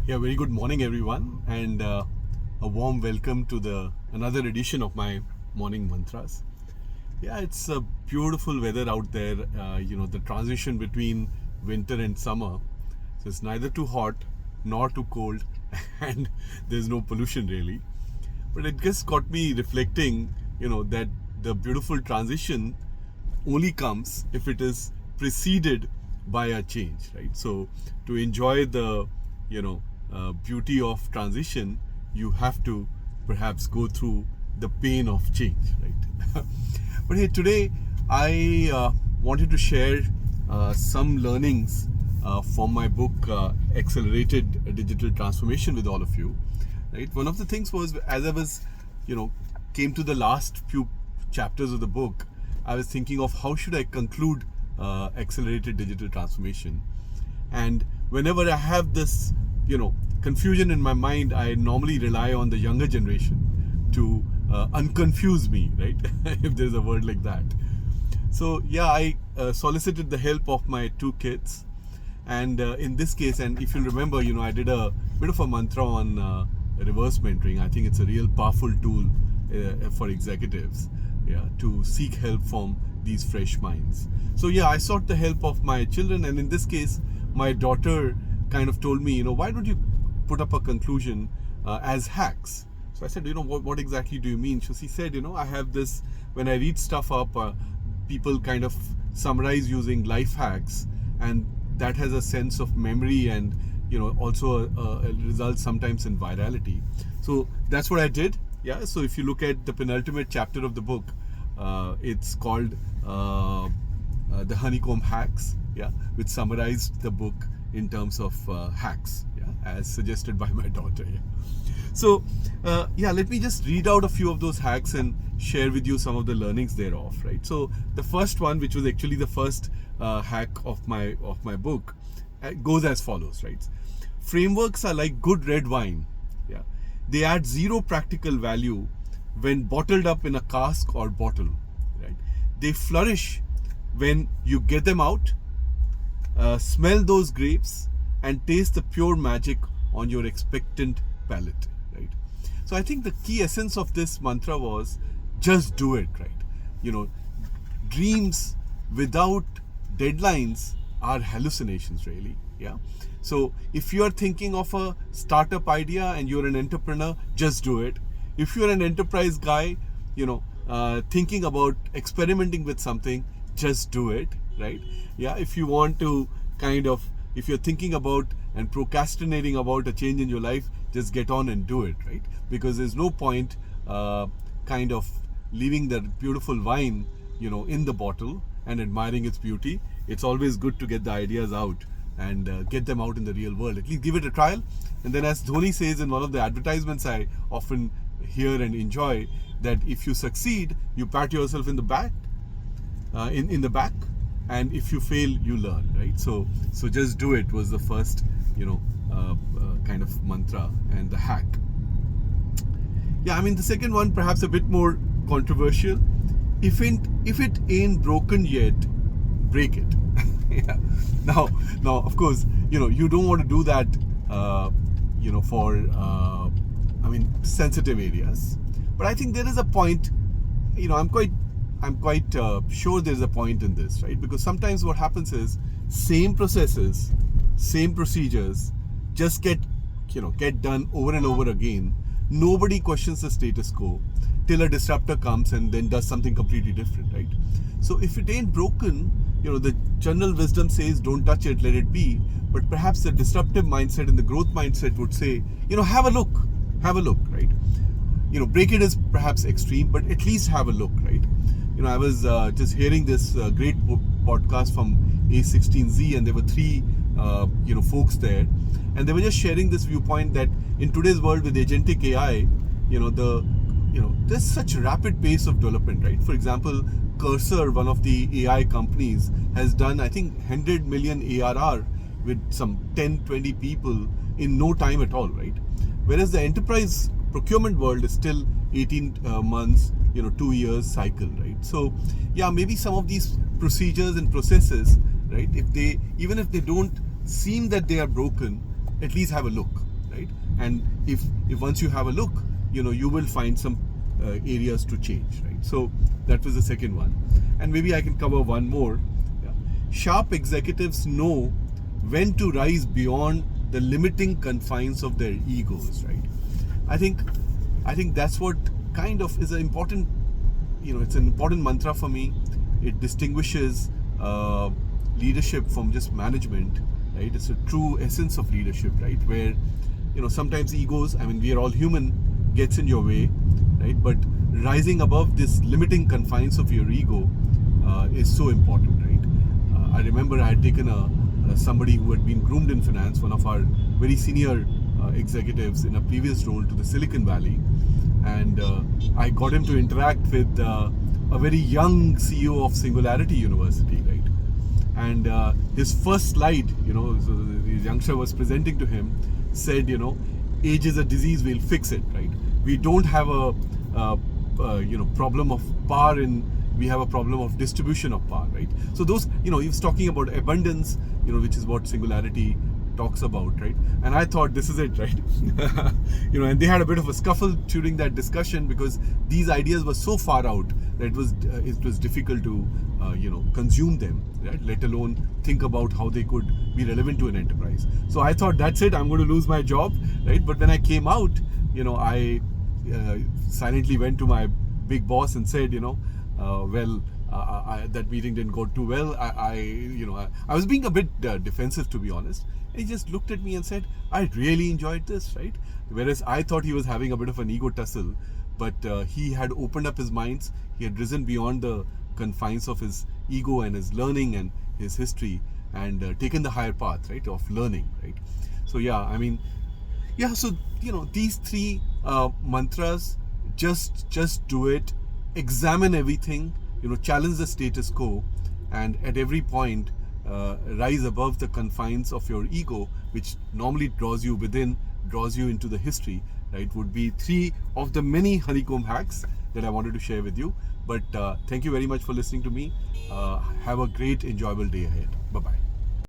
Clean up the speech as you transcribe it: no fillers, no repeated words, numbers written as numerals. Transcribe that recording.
Yeah, very good morning, everyone, and a warm welcome to the another edition of my morning mantras. Yeah, it's a beautiful weather out there. The transition between winter and summer, so it's neither too hot nor too cold, and there's no pollution really. But it just got me reflecting, that the beautiful transition only comes if it is preceded by a change, right? So to enjoy the beauty of transition, you have to perhaps go through the pain of change, right? But hey, today I wanted to share some learnings from my book Accelerated Digital Transformation with all of you. Right. One of the things was, as I was, came to the last few chapters of the book, I was thinking of how should I conclude Accelerated Digital Transformation. And whenever I have this, confusion in my mind, I normally rely on the younger generation to unconfuse me, right? If there's a word like that. So yeah, I solicited the help of my two kids, and in this case, and if you remember, I did a bit of a mantra on reverse mentoring. I think it's a real powerful tool for executives, to seek help from these fresh minds. So yeah, I sought the help of my children, and in this case, my daughter kind of told me, why don't you put up a conclusion as hacks? So I said, what exactly do you mean? So she said, I have this, when I read stuff up, people kind of summarize using life hacks, and that has a sense of memory and, also results sometimes in virality. So that's what I did. Yeah. So if you look at the penultimate chapter of the book, it's called The Honeycomb Hacks, which summarized the book in terms of hacks, as suggested by my daughter. So, let me just read out a few of those hacks and share with you some of the learnings thereof, right? So, the first one, which was actually the first hack of my book, goes as follows, right? Frameworks are like good red wine. They add zero practical value when bottled up in a cask or bottle, right? They flourish when you get them out, smell those grapes, and taste the pure magic on your expectant palate, right? So I think the key essence of this mantra was just do it, right? Dreams without deadlines are hallucinations, really. So if you are thinking of a startup idea and you're an entrepreneur, just do it. If you're an enterprise guy, thinking about experimenting with something, just do it, right? If you want to if you're thinking about and procrastinating about a change in your life, just get on and do it, right? Because there's no point leaving that beautiful wine, in the bottle and admiring its beauty. It's always good to get the ideas out and get them out in the real world. At least give it a trial. And then, as Dhoni says in one of the advertisements I often hear and enjoy, that if you succeed, you pat yourself in the back, in the back, and if you fail, you learn, right? So just do it was the first, kind of mantra and the hack. The second one, perhaps a bit more controversial. If it ain't broken yet, break it. Now, of course, you don't want to do that, for sensitive areas. But I think there is a point. I'm quite sure there's a point in this, right? Because sometimes what happens is same processes, same procedures just get done over and over again. Nobody questions the status quo till a disruptor comes and then does something completely different, right? So if it ain't broken, the general wisdom says don't touch it, let it be. But perhaps the disruptive mindset and the growth mindset would say, have a look, right? Break it is perhaps extreme, but at least have a look, right? I was just hearing this great podcast from A16Z, and there were three, folks there, and they were just sharing this viewpoint that in today's world with agentic AI, there's such a rapid pace of development, right? For example, Cursor, one of the AI companies, has done, I think, 100 million ARR with some 10-20 people in no time at all, right? Whereas the enterprise procurement world is still 18 months, 2 years cycle, right? So maybe some of these procedures and processes, right, even if they don't seem that they are broken, at least have a look, right? And if once you have a look, you will find some areas to change, right? So that was the second one, and maybe I can cover one more. Yeah. Sharp executives know when to rise beyond the limiting confines of their egos, right? I think that's what kind of is an important, it's an important mantra for me. It distinguishes leadership from just management, right? It's a true essence of leadership, right? Where, sometimes egos, I mean, we are all human, gets in your way, right? But rising above this limiting confines of your ego is so important, right? I remember I had taken somebody who had been groomed in finance, one of our very senior executives in a previous role, to the Silicon Valley, and I got him to interact with a very young CEO of Singularity University, right? And his first slide, so the youngster was presenting to him, said, age is a disease, we'll fix it, right? We don't have a problem of power we have a problem of distribution of power, right? So those, he was talking about abundance, which is what Singularity talks about, right? And I thought, this is it, right? And they had a bit of a scuffle during that discussion because these ideas were so far out that it was difficult to consume them, right? Let alone think about how they could be relevant to an enterprise. So I thought, that's it, I'm going to lose my job, right? But when I came out, I silently went to my big boss and said, that meeting didn't go too well. I was being a bit defensive, to be honest. And he just looked at me and said, I really enjoyed this, right? Whereas I thought he was having a bit of an ego tussle, but he had opened up his minds. He had risen beyond the confines of his ego and his learning and his history, and taken the higher path, right, of learning, right? So so these three mantras: just do it, examine everything, challenge the status quo, and at every point rise above the confines of your ego, which normally draws you into the history, right? Would be three of the many honeycomb hacks that I wanted to share with you. But thank you very much for listening to me. Have a great, enjoyable day ahead. Bye-bye.